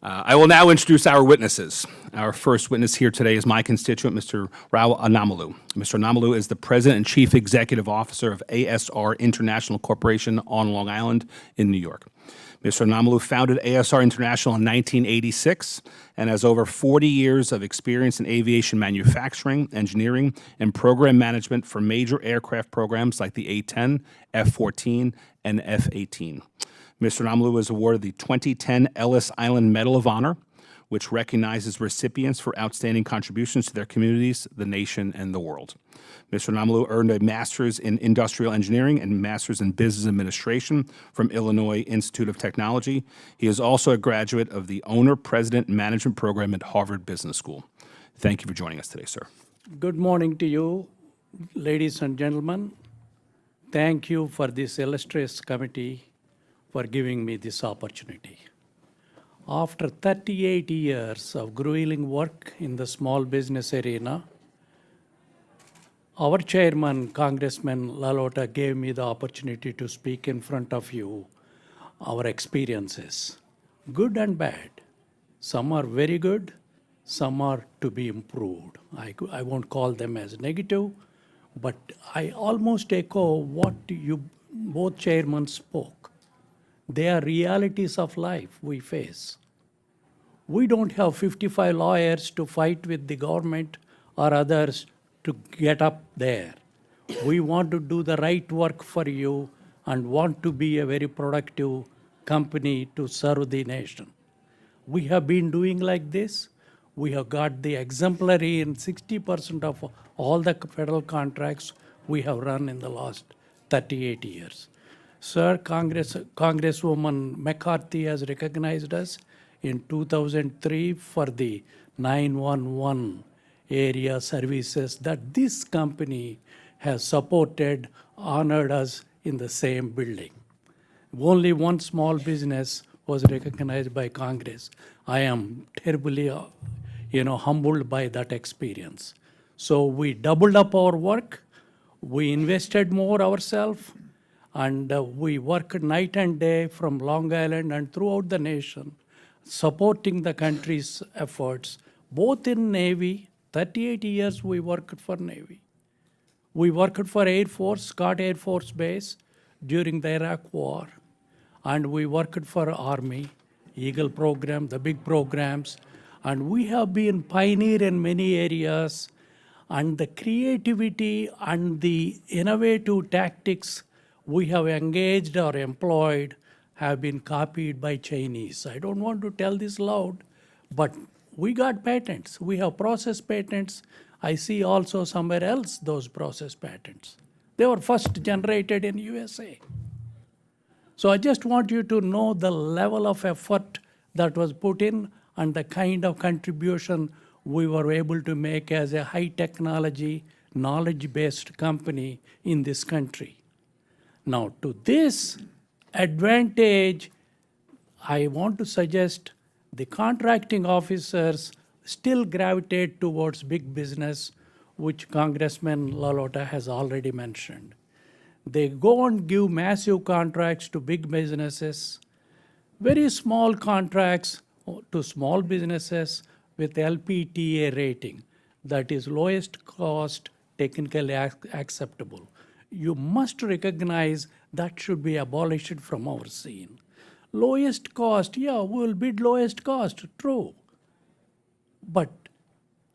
I will now introduce our witnesses. Our first witness here today is my constituent, Mr. Rao Anumolu. Mr. Anumolu is the President and Chief Executive Officer of ASR International Corporation on Long Island in New York. Mr. Anumolu founded ASR International in 1986 and has over 40 years of experience in aviation manufacturing, engineering, and program management for major aircraft programs like the A-10, F-14, and F-18. Mr. Anumolu was awarded the 2010 Ellis Island Medal of Honor, which recognizes recipients for outstanding contributions to their communities, the nation, and the world. Mr. Anumolu earned a master's in industrial engineering and master's in business administration from Illinois Institute of Technology. He is also a graduate of the Owner President Management Program at Harvard Business School. Thank you for joining us today, sir. Good morning to you, ladies and gentlemen. Thank you for this illustrious committee for giving me this opportunity. After 38 years of grueling work in the small business arena, our chairman, Congressman Lalota, gave me the opportunity to speak in front of you our experiences, good and bad. Some are very good, some are to be improved. I won't call them as negative, but I almost echo what you both chairmen spoke. They are realities of life we face. We don't have 55 lawyers to fight with the government or others to get up there. We want to do the right work for you and want to be a very productive company to serve the nation. We have been doing like this. We have got the exemplary in 60% of all the federal contracts we have run in the last 38 years. Sir, Congresswoman McCarthy has recognized us in 2003 for the 911 area services that this company has supported, honored us in the same building. Only one small business was recognized by Congress. I am terribly, humbled by that experience. So we doubled up our work. We invested more ourselves. And we worked night and day from Long Island and throughout the nation, supporting the country's efforts, both in Navy. 38 years we worked for Navy. We worked for Air Force, Scott Air Force Base during the Iraq War. And we worked for Army, Eagle program, the big programs. And we have been pioneer in many areas. And the creativity and the innovative tactics we have engaged or employed have been copied by Chinese. I don't want to tell this loud, but we got patents. We have process patents. I see also somewhere else those process patents. They were first generated in USA. So I just want you to know the level of effort that was put in and the kind of contribution we were able to make as a high technology, knowledge-based company in this country. Now, to this advantage, I want to suggest the contracting officers still gravitate towards big business, which Congressman Lalota has already mentioned. They go and give massive contracts to big businesses, very small contracts to small businesses with LPTA rating, that is lowest cost, technically acceptable. You must recognize that should be abolished from our scene. Lowest cost, yeah, we'll bid lowest cost, true. But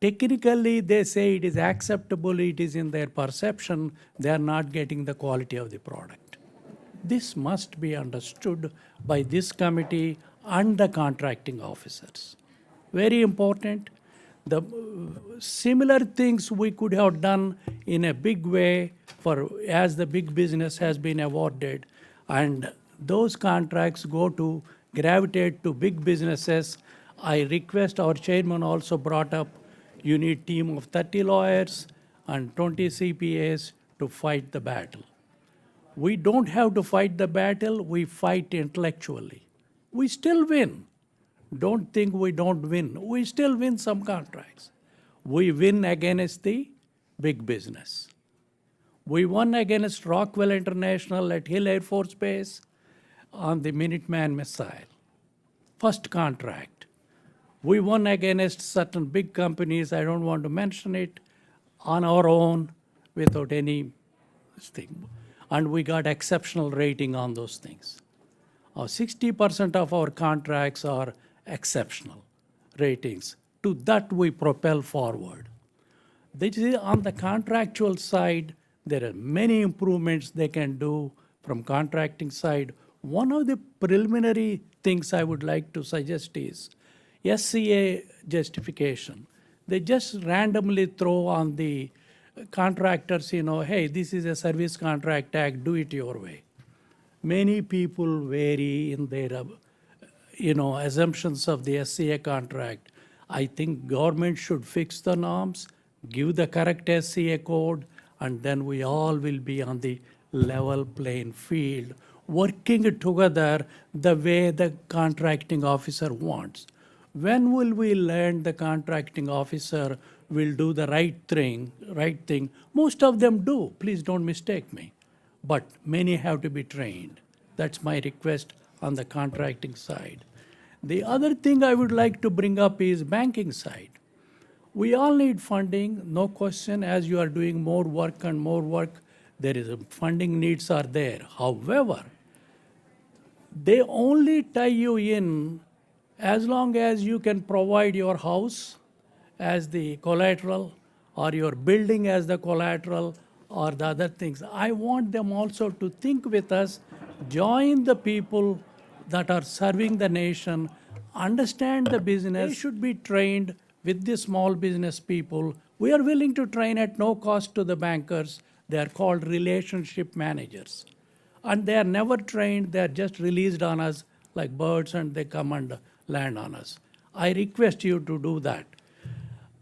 technically they say it is acceptable, it is in their perception, they are not getting the quality of the product. This must be understood by this committee and the contracting officers. Very important. The similar things we could have done in a big way as the big business has been awarded, and those contracts gravitate to big businesses. I request, our chairman also brought up, you need team of 30 lawyers and 20 CPAs to fight the battle. We don't have to fight the battle, we fight intellectually. We still win. Don't think we don't win. We still win some contracts. We win against the big business. We won against Rockwell International at Hill Air Force Base on the Minuteman missile. First contract. We won against certain big companies, I don't want to mention it, on our own without any thing. And we got exceptional rating on those things. 60% of our contracts are exceptional ratings. To that we propel forward. This is on the contractual side, there are many improvements they can do from contracting side. One of the preliminary things I would like to suggest is SCA justification. They just randomly throw on the contractors, hey, this is a service contract act, do it your way. Many people vary in their, assumptions of the SCA contract. I think government should fix the norms, give the correct SCA code, and then we all will be on the level playing field, working together the way the contracting officer wants. When will we learn the contracting officer will do the right thing? Most of them do, please don't mistake me. But many have to be trained. That's my request on the contracting side. The other thing I would like to bring up is banking side. We all need funding, no question. As you are doing more work, there is funding needs are there. However, they only tie you in as long as you can provide your house as the collateral or your building as the collateral or the other things. I want them also to think with us, join the people that are serving the nation, understand the business. They should be trained with the small business people. We are willing to train at no cost to the bankers. They are called relationship managers. And they are never trained, they are just released on us like birds and they come and land on us. I request you to do that.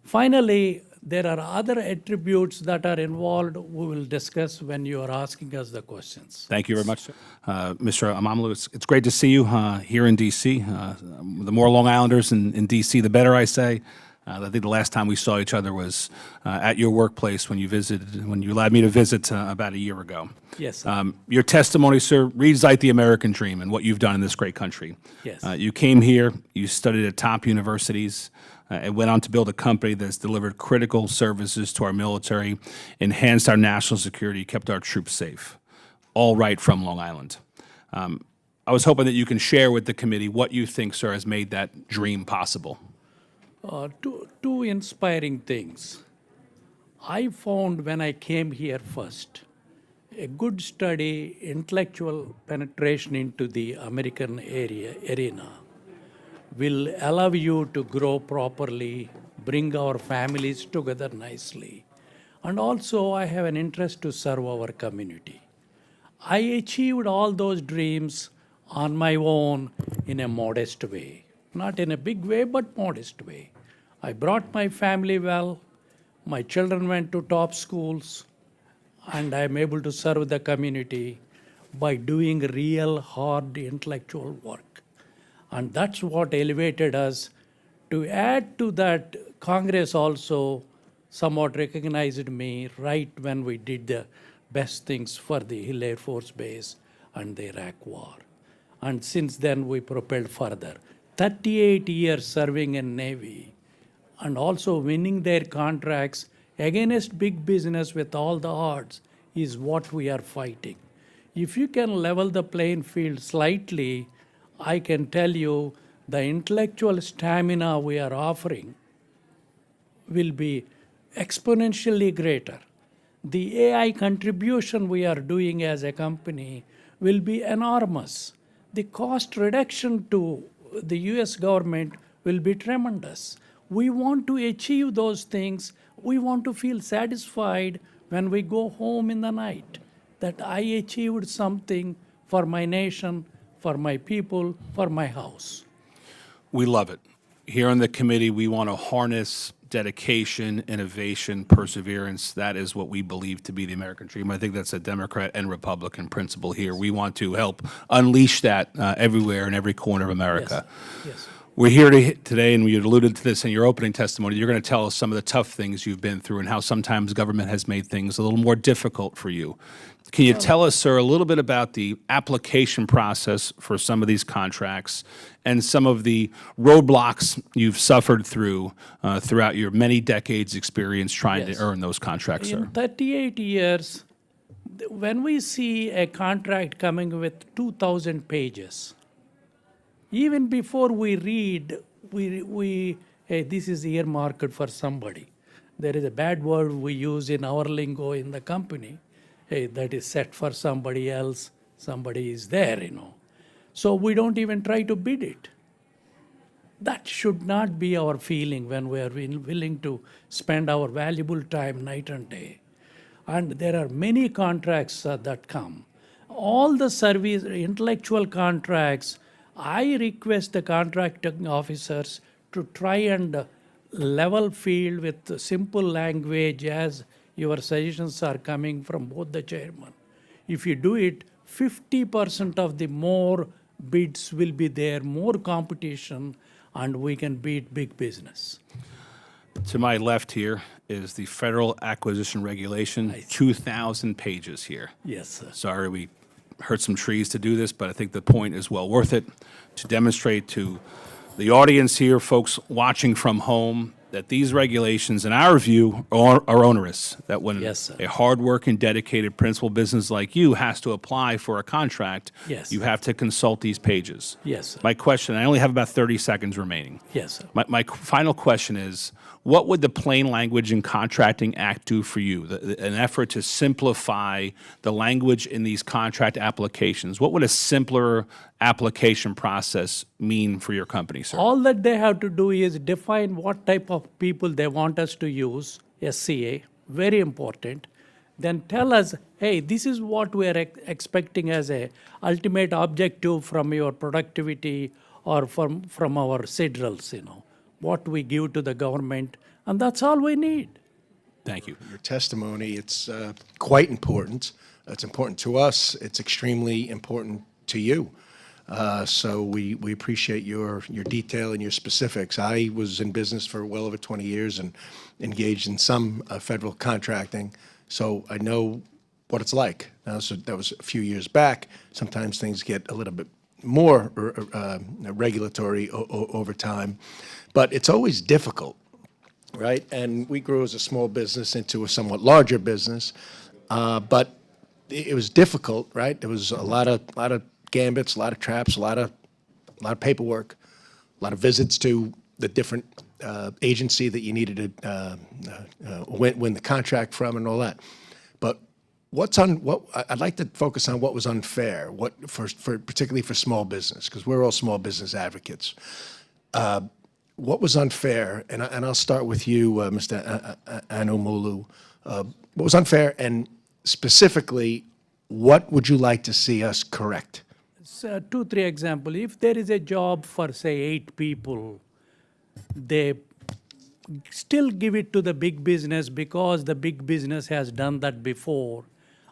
Finally, there are other attributes that are involved we will discuss when you are asking us the questions. Thank you very much, sir. Mr. Anumolu, it's great to see you here in D.C. The more Long Islanders in D.C., the better, I say. I think the last time we saw each other was at your workplace when you allowed me to visit about a year ago. Yes, sir. Your testimony, sir, reads like the American dream and what you've done in this great country. Yes. You came here, you studied at top universities, and went on to build a company that's delivered critical services to our military, enhanced our national security, kept our troops safe, all right from Long Island. I was hoping that you can share with the committee what you think, sir, has made that dream possible. Two inspiring things. I found when I came here first, a good study, intellectual penetration into the American arena will allow you to grow properly, bring our families together nicely. And also I have an interest to serve our community. I achieved all those dreams on my own in a modest way. Not in a big way, but modest way. I brought my family well, my children went to top schools, and I am able to serve the community by doing real hard intellectual work. And that's what elevated us. To add to that, Congress also somewhat recognized me right when we did the best things for the Hill Air Force Base and the Iraq War. And since then, we propelled further. 38 years serving in Navy and also winning their contracts against big business with all the odds is what we are fighting. If you can level the playing field slightly, I can tell you the intellectual stamina we are offering will be exponentially greater. The AI contribution we are doing as a company will be enormous. The cost reduction to the US government will be tremendous. We want to achieve those things. We want to feel satisfied when we go home in the night that I achieved something for my nation, for my people, for my house. We love it. Here on the committee, we want to harness dedication, innovation, perseverance. That is what we believe to be the American dream. I think that's a Democrat and Republican principle here. We want to help unleash that everywhere in every corner of America. Yes. We're here today, and we alluded to this in your opening testimony. You're going to tell us some of the tough things you've been through and how sometimes government has made things a little more difficult for you. Can you tell us, sir, a little bit about the application process for some of these contracts and some of the roadblocks you've suffered through throughout your many decades' experience trying Yes. to earn those contracts, sir? In 38 years, when we see a contract coming with 2,000 pages, even before we read, hey, this is earmarked for somebody. There is a bad word we use in our lingo in the company. Hey, that is set for somebody else. Somebody is there, So we don't even try to bid it. That should not be our feeling when we are willing to spend our valuable time night and day. And there are many contracts that come. All the service, intellectual contracts, I request the contracting officers to try and level field with simple language as your suggestions are coming from both the chairman. If you do it, 50% of the more bids will be there, more competition, and we can beat big business. To my left here is the Federal Acquisition Regulation, 2,000 pages here. Yes, sir. Sorry, we hurt some trees to do this, but I think the point is well worth it to demonstrate to the audience here, folks watching from home, that these regulations, in our view, are onerous. That when Yes, sir. a hardworking, dedicated principal business like you has to apply for a contract, Yes. you have to consult these pages. Yes, sir. My question, I only have about 30 seconds remaining. Yes, sir. My final question is, what would the Plain Language and Contracting Act do for you? An effort to simplify the language in these contract applications. What would a simpler application process mean for your company, sir? All that they have to do is define what type of people they want us to use, SCA, very important. Then tell us, hey, this is what we are expecting as a ultimate objective from your productivity or from our sidrals, what we give to the government, and that's all we need. Thank you. Your testimony, it's quite important. It's important to us. It's extremely important to you. So we appreciate your detail and your specifics. I was in business for well over 20 years and engaged in some federal contracting, so I know what it's like. Now, so that was a few years back. Sometimes things get a little bit more regulatory over time, but it's always difficult, right? And we grew as a small business into a somewhat larger business, but it was difficult, right? There was a lot of gambits, a lot of traps, a lot of paperwork, a lot of visits to the different agency that you needed to win the contract from, and all that. But I'd like to focus on what was unfair, particularly for small business, because we're all small business advocates. What was unfair, and I'll start with you, Mr. Anumolu. What was unfair, and specifically, what would you like to see us correct? So 2-3 example. If there is a job for say 8 people, they still give it to the big business because the big business has done that before,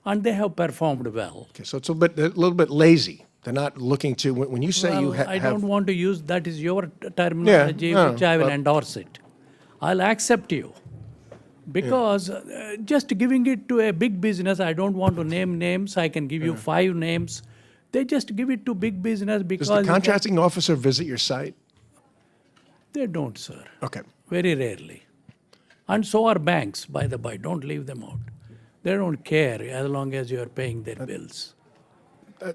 and they have performed well. Okay, so it's a little bit lazy. They're not looking to, when you say you Well, I have. don't want to use, that is your terminology, no, which I will but- endorse it. I'll accept you. Because just giving it to a big business, I don't want to name names, I can give you 5 names. They just give it to big business because. Does the contracting officer visit your site? They don't, sir. Okay. Very rarely. And so are banks, by the by, don't leave them out. They don't care as long as you are paying their bills.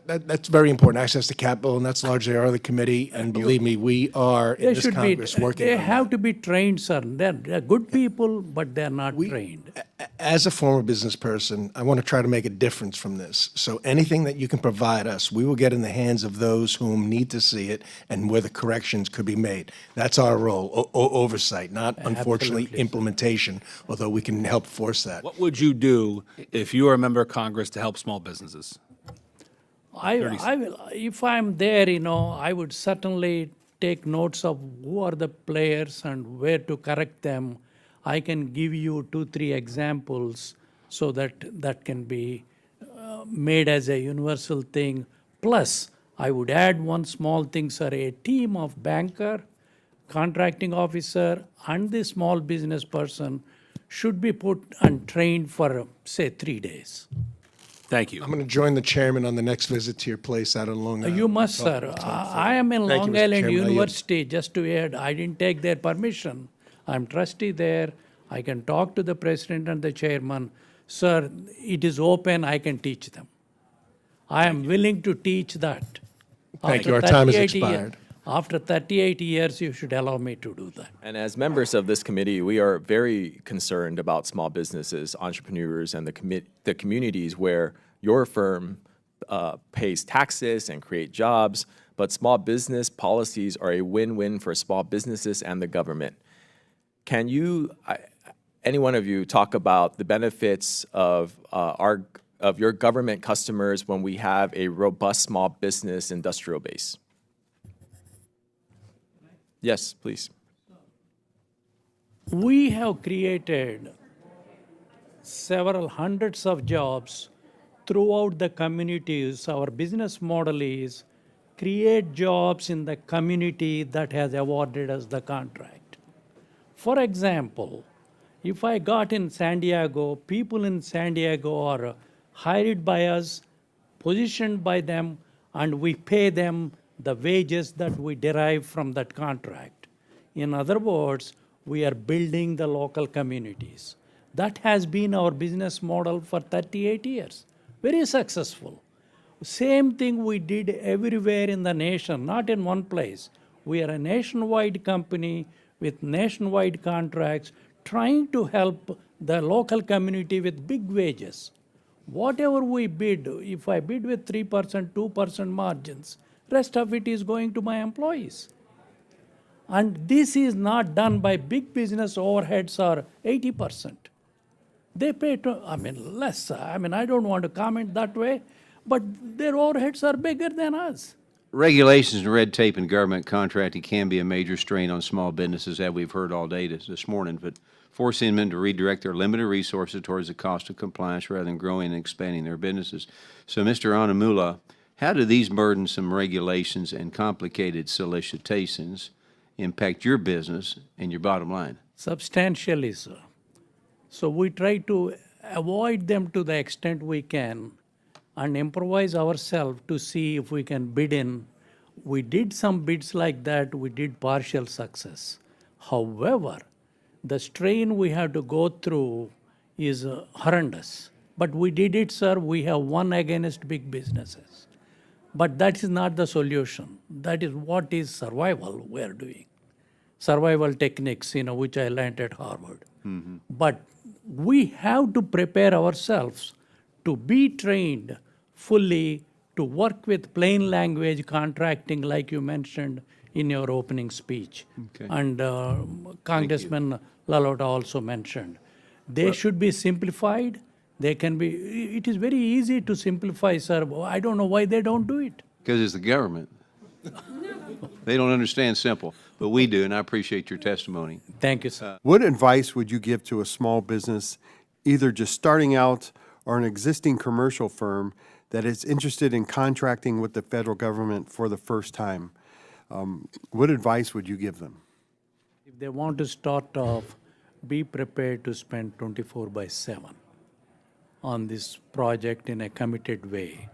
That's very important, access to capital, and that's largely our other committee. And believe me, we are in They this should be, Congress working they on have to be trained, sir. They're good people, but they're not trained. As a former business person, I want to try to make a difference from this. So anything that you can provide us, we will get in the hands of those whom need to see it and where the corrections could be made. That's our role, oversight, not unfortunately Absolutely, sir. implementation, although we can help force that. What would you do if you were a member of Congress to help small businesses? I will, if I'm there, I would certainly take notes of who are the players and where to correct them. I can give you 2-3 examples so that can be made as a universal thing. Plus, I would add one small thing, sir, a team of banker contracting officer and the small business person should be put and trained for, say, 3 days. Thank you. I'm going to join the chairman on the next visit to your place out on Long Island. You must, sir. I am in Thank you, Long Mr. Island Chairman. I yield. University, just to add, I didn't take their permission. I'm trustee there. I can talk to the president and the chairman. Sir, it is open, I can teach them. I am willing to teach that. Thank After you. Our time has 38 year- expired. After 38 years, you should allow me to do that. And as members of this committee, we are very concerned about small businesses, entrepreneurs, and the communities where your firm pays taxes and create jobs. But small business policies are a win-win for small businesses and the government. Can you, any one of you, talk about the benefits of your government customers when we have a robust small business industrial base? Yes, please. We have created several hundreds of jobs throughout the communities. Our business model is create jobs in the community that has awarded us the contract. For example, if I got in San Diego, people in San Diego are hired by us, positioned by them, and we pay them the wages that we derive from that contract. In other words, we are building the local communities. That has been our business model for 38 years. Very successful. Same thing we did everywhere in the nation, not in one place. We are a nationwide company with nationwide contracts trying to help the local community with big wages. Whatever we bid, if I bid with 3%, 2% margins, rest of it is going to my employees. And this is not done by big business overheads or 80%. They pay, less. I don't want to comment that way, but their overheads are bigger than us. Regulations and red tape in government contracting can be a major strain on small businesses, as we've heard all day this morning, but forcing them to redirect their limited resources towards the cost of compliance rather than growing and expanding their businesses. So, Mr. Anumolu, how do these burdensome regulations and complicated solicitations impact your business and your bottom line? Substantially, sir. So we try to avoid them to the extent we can and improvise ourselves to see if we can bid in. We did some bids like that, we did partial success. However, the strain we have to go through is horrendous. But we did it, sir. We have won against big businesses. But that is not the solution. That is what is survival we are doing. Survival techniques, which I learned at Harvard. Mm-hmm. But we have to prepare ourselves to be trained fully to work with plain language contracting, like you mentioned in your opening speech. Okay. And Congressman Lalota also mentioned. They should be simplified. They can be, it is very easy to simplify, sir. I don't know why they don't do it. Because it's the government. They don't understand simple, but we do, and I appreciate your testimony. Thank you, sir. What advice would you give to a small business, either just starting out or an existing commercial firm that is interested in contracting with the federal government for the first time? What advice would you give them? If they want to start off, be prepared to spend 24/7 on this project in a committed way.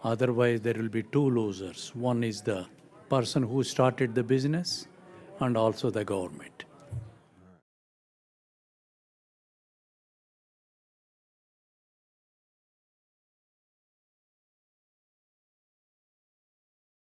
Otherwise, there will be two losers. One is the person who started the business and also the government.